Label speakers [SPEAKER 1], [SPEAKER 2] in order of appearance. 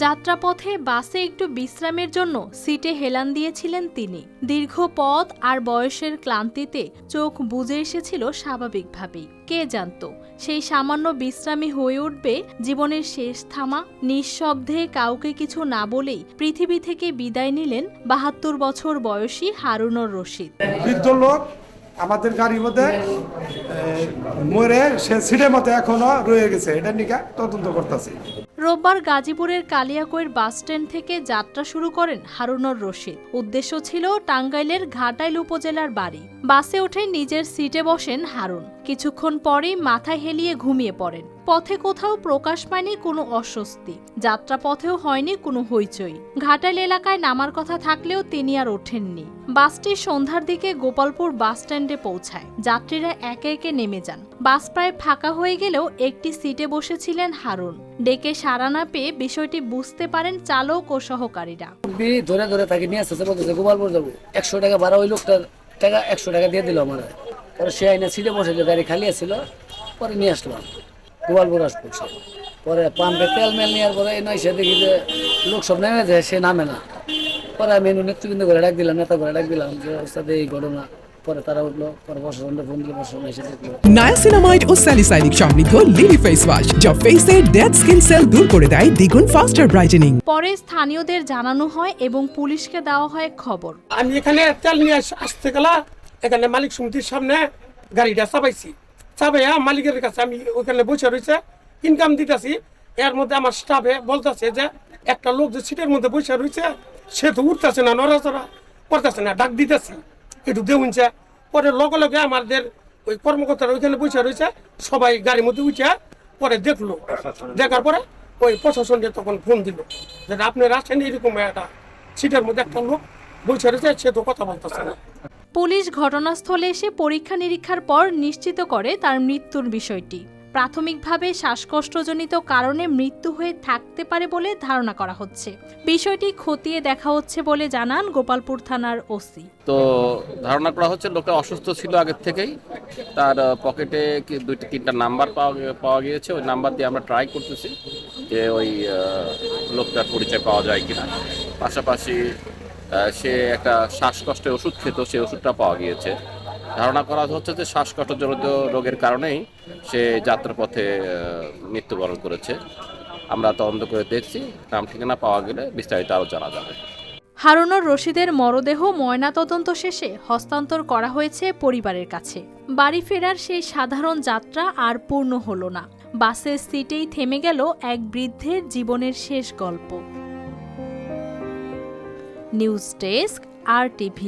[SPEAKER 1] যাত্রাপথে বাসে একটু বিশ্রামের জন্য সিটে হেলান দিয়েছিলেন তিনি। দীর্ঘ পথ আর বয়সের ক্লান্তিতে চোখ বুজে এসেছিল স্বাভাবিকভাবেই। কে জানত সেই সামান্য বিশ্রামই হয়ে উঠবে জীবনের শেষ থামা। নিঃশব্দে কাউকে কিছু না বলেই পৃথিবী থেকে বিদায় নিলেন ৭২ বছর বয়সী হারুনুর রশিদ।
[SPEAKER 2] বৃদ্ধ লোক আমাদের গাড়ির মধ্যে মরে সে সিটের মধ্যে এখনো রয়ে গেছে, এটা নিয়ে তদন্ত করতেছি।
[SPEAKER 1] রোববার গাজীপুরের কালিয়াকৈর বাসস্ট্যান্ড থেকে যাত্রা শুরু করেন হারুনুর রশিদ। উদ্দেশ্য ছিল টাঙ্গাইলের ঘাটাইল উপজেলার বাড়ি। বাসে উঠে নিজের সিটে বসেন হারুন। কিছুক্ষণ পরেই মাথা হেলিয়ে ঘুমিয়ে পড়েন। পথে কোথাও প্রকাশ পায়নি কোনো অস্বস্তি, যাত্রাপথেও হয়নি কোনো হইচই। ঘাটাইল এলাকায় নামার কথা থাকলেও তিনি আর ওঠেননি। বাসটি সন্ধ্যার দিকে গোপালপুর বাস স্ট্যান্ডে পৌঁছায়। যাত্রীরা একে একে নেমে যান। বাস প্রায় ফাঁকা হয়ে গেলেও একটি সিটে বসেছিলেন হারুন। ডেকে সাড়া না পেয়ে বিষয়টি বুঝতে পারেন চালক ও সহকারীরা।
[SPEAKER 3] ধরে ধরে তাকে নিয়ে আসতেছে, বলতেছে গোপালপুর যাবো, 100 টাকা ভাড়া, ওই লোকটার টাকা 100 টাকা দিয়ে দিল আমার। পরে সে আইনে সিটে বসে, গাড়ি খালি আছিল, পরে নিয়ে আসলাম গোপালপুর আসবো। পরে পাম্পে তেল মেল নেওয়ার পরে নয় সে দেখি যে লোক সব নেমে যায়, সে নামে না। পরে আমি নেতৃবৃন্দ করে ডাক দিলাম, নেতা করে ডাক দিলাম যে ওস্তাদ এই ঘটনা। পরে তারা উঠলো, পরে প্রশাসনটা ফোন দিলে প্রশাসন এসে দেখলো।
[SPEAKER 4] নায়াসিনামাইড ও স্যালিসাইলিক সমৃদ্ধ লিলি ফেস ওয়াশ যা ফেসের ডেড স্কিন সেল দূর করে দেয় দ্বিগুণ ফাস্টার ব্রাইটেনিং।
[SPEAKER 1] পরে স্থানীয়দের জানানো হয় এবং পুলিশকে দেওয়া হয় খবর।
[SPEAKER 5] আমি এখানে তেল নিয়ে আসতে গেলা, এখানে মালিক সমিতির সামনে গাড়িটা চাপাইছি। চাপাইয়া মালিকের কাছে আমি ওখানে বসে রয়েছে, ইনকাম দিতেছি। এর মধ্যে আমার স্টাফে বলতেছে যে একটা লোক যে সিটের মধ্যে বসে রয়েছে সে তো উঠতেছে না, নড়াচড়া করতেছে না, ডাক দিতেছি একটু দেউনছে। পরে লগে লগে আমাদের ওই কর্মকর্তারা ওইখানে বসে রয়েছে, সবাই গাড়ির মধ্যে উঠে পরে দেখলো। দেখার পরে ওই প্রশাসনকে তখন ফোন দিল যে আপনার আসেন, এরকম একটা সিটের মধ্যে একটা লোক বসে রয়েছে, সে তো কথা বলতেছে না।
[SPEAKER 1] পুলিশ ঘটনাস্থলে এসে পরীক্ষা নিরীক্ষার পর নিশ্চিত করে তার মৃত্যুর বিষয়টি। প্রাথমিকভাবে শ্বাসকষ্টজনিত কারণে মৃত্যু হয়ে থাকতে পারে বলে ধারণা করা হচ্ছে। বিষয়টি খতিয়ে দেখা হচ্ছে বলে জানান গোপালপুর থানার ওসি।
[SPEAKER 6] তো ধারণা করা হচ্ছে লোকটা অসুস্থ ছিল আগের থেকেই। তার পকেটে 2-3টা নাম্বার পাওয়া গিয়েছে। ওই নাম্বার দিয়ে আমরা ট্রাই করতেছি যে ওই লোকটার পরিচয় পাওয়া যায় কিনা। পাশাপাশি সে একটা শ্বাসকষ্টের ওষুধ খেত, সেই ওষুধটা পাওয়া গিয়েছে। ধারণা করা হচ্ছে যে শ্বাসকষ্টজনিত রোগের কারণেই সে যাত্রাপথে মৃত্যুবরণ করেছে। আমরা তদন্ত করে দেখছি, নাম ঠিকানা পাওয়া গেলে বিস্তারিত আরও জানা যাবে।
[SPEAKER 1] হারুনুর রশিদের মরদেহ ময়নাতদন্ত শেষে হস্তান্তর করা হয়েছে পরিবারের কাছে। বাড়ি ফেরার সেই সাধারণ যাত্রা আর পূর্ণ হলো না। বাসের সিটেই থেমে গেল এক বৃদ্ধের জীবনের শেষ গল্প। News desk, RTV।